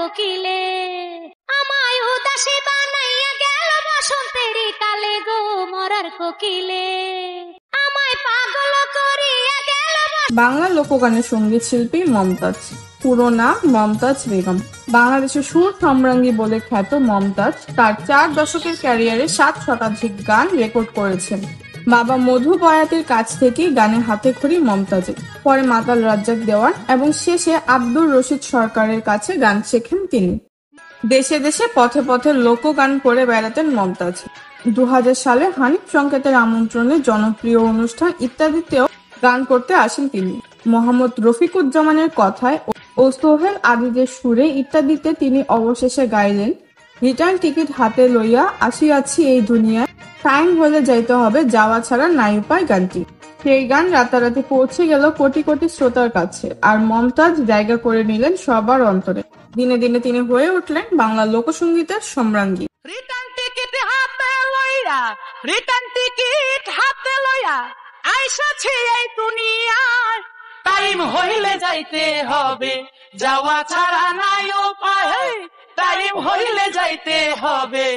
কোকিলে, আমায় উদাসী বানাইয়া গেল বসন্তেরই কালে গো মরার কোকিলে, আমায় পাগল করিয়া গেল। বাংলা লোকগানের সঙ্গীত শিল্পী মমতাজ। পুরো নাম মমতাজ বেগম। বাংলাদেশের সুর সম্রাজ্ঞী বলে খ্যাত মমতাজ তার 4 দশকের ক্যারিয়ারে 7 শতাধিক গান রেকর্ড করেছেন। বাবা মধু বয়াতির কাছ থেকেই গানের হাতেখড়ি মমতাজের, পরে মাতাল রাজ্জাক দেওয়ান এবং শেষে আব্দুর রশিদ সরকারের কাছে গান শেখেন তিনি। দেশে দেশে পথে পথে লোকগান করে বেড়াতেন মমতাজ। 2000 সালে হানিফ সংকেতের আমন্ত্রণে জনপ্রিয় অনুষ্ঠান ইত্যাদিতেও গান করতে আসেন তিনি। মোহাম্মদ রফিকুজ্জামানের কথায় ও সোহেল আদিজের সুরে ইত্যাদিতে তিনি অবশেষে গাইলেন, রিটার্ন টিকিট হাতে লইয়া আসিয়াছি এই দুনিয়ায়, টাইম হলে যাইতে হবে, যাওয়া ছাড়া নাই উপায় গানটি। সেই গান রাতারাতি পৌঁছে গেল কোটি কোটি শ্রোতার কাছে, আর মমতাজ জায়গা করে নিলেন সবার অন্তরে। দিনে দিনে তিনি হয়ে উঠলেন বাংলা লোকসঙ্গীতের সম্রাজ্ঞী। রিটার্ন টিকিট হাতে লইয়া, রিটার্ন টিকিট হাতে লইয়া আইসাছি এই দুনিয়ায়, টাইম হইলে যাইতে হবে, যাওয়া ছাড়া নাই উপায়, টাইম হইলে যাইতে হবে,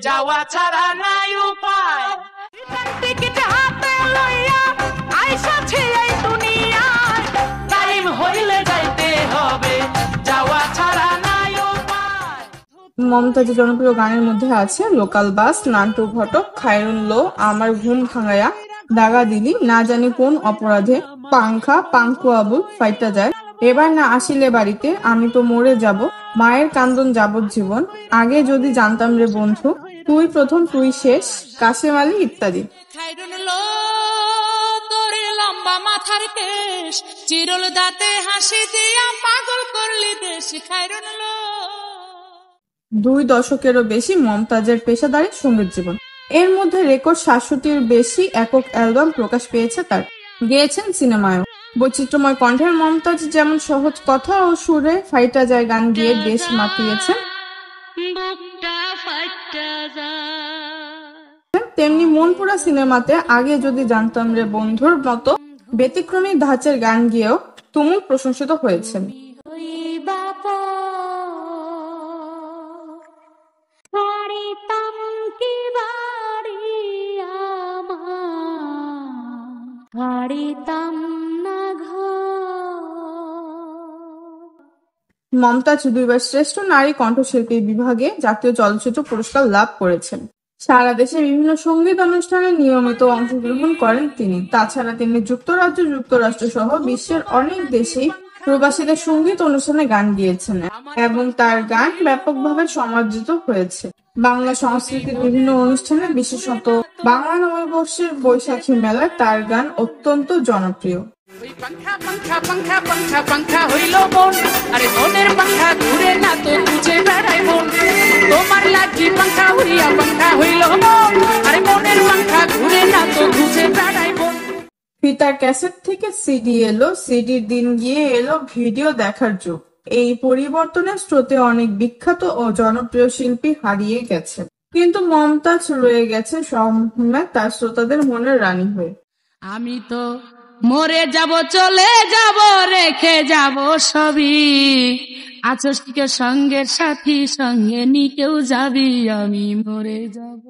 যাওয়া ছাড়া নাই উপায়। রিটার্ন টিকিট হাতে লইয়া আইসাছি এই দুনিয়ায়, টাইম হইলে যাইতে হবে, যাওয়া ছাড়া নাই উপায়। মমতাজের জনপ্রিয় গানের মধ্যে আছে লোকাল বাস, নান্টু ঘটক, খায়রুন লো, আমার ঘুম ভাঙায়া, দাগা দিলি, না জানি কোন অপরাধে, পাংখা, পাঙ্কু আবুল, ফাইটা যায়, এবার না আসিলে বাড়িতে, আমি তো মরে যাব, মায়ের কান্দন যাবজ্জীবন, আগে যদি জানতাম রে বন্ধু, তুই প্রথম তুই শেষ, কাশেম আলী ইত্যাদি। খায়রুন লো তোর লম্বা মাথার কেশ, চিরল দাঁতে হাসি দিয়া পাগল করলি দেশ, খায়রুন লো। 2 দশকেরও বেশি মমতাজের পেশাদারী সঙ্গীত জীবন। এর মধ্যে রেকর্ড 700টির বেশি একক অ্যালবাম প্রকাশ পেয়েছে তার। গেয়েছেন সিনেমায়ও। বৈচিত্র্যময় কণ্ঠের মমতাজ যেমন সহজ কথা ও সুরে ফাইটা যায় গান গিয়ে দেশ মাতিয়েছেন, তেমনি মনপুরা সিনেমাতে আগে যদি জানতাম রে বন্ধুর মতো ব্যতিক্রমী ধাঁচের গান গিয়েও তুমুল প্রশংসিত হয়েছেন। মমতাজ 2 বার শ্রেষ্ঠ নারী কণ্ঠশিল্পী বিভাগে জাতীয় চলচ্চিত্র পুরস্কার লাভ করেছেন। সারা দেশে বিভিন্ন সঙ্গীত অনুষ্ঠানে নিয়মিত অংশগ্রহণ করেন তিনি। তাছাড়া তিনি যুক্তরাজ্য, যুক্তরাষ্ট্র সহ বিশ্বের অনেক দেশেই প্রবাসীদের সঙ্গীত অনুষ্ঠানে গান গিয়েছেন এবং তার গান ব্যাপকভাবে সমাদৃত হয়েছে। বাংলা সংস্কৃতির বিভিন্ন অনুষ্ঠানে, বিশেষত বাংলা নববর্ষের বৈশাখী মেলায় তার গান অত্যন্ত জনপ্রিয়। পাংখা পাংখা পাংখা পাংখা পাংখা হইল মন, আরে মনের পাংখা ঘুরে না তো তুঝে বেড়াই মন, তোমার লাগি পাংখা হইয়া পাংখা হইল মন, আরে মনের পাংখা ঘুরে না তো তুঝে বেড়াই মন। ফিতার ক্যাসেট থেকে সিডি এলো, সিডির দিন গিয়ে এলো ভিডিও দেখার যুগ। এই পরিবর্তনের স্রোতে অনেক বিখ্যাত ও জনপ্রিয় শিল্পী হারিয়ে গেছে, কিন্তু মমতাজ রয়ে গেছে সবসময় তার শ্রোতাদের মনের রানী হয়ে। আমি তো মরে যাব, চলে যাব, রেখে যাব সবই, আছো সঙ্গের সাথী, সঙ্গে নিকেও যাবি, আমি মরে যাব।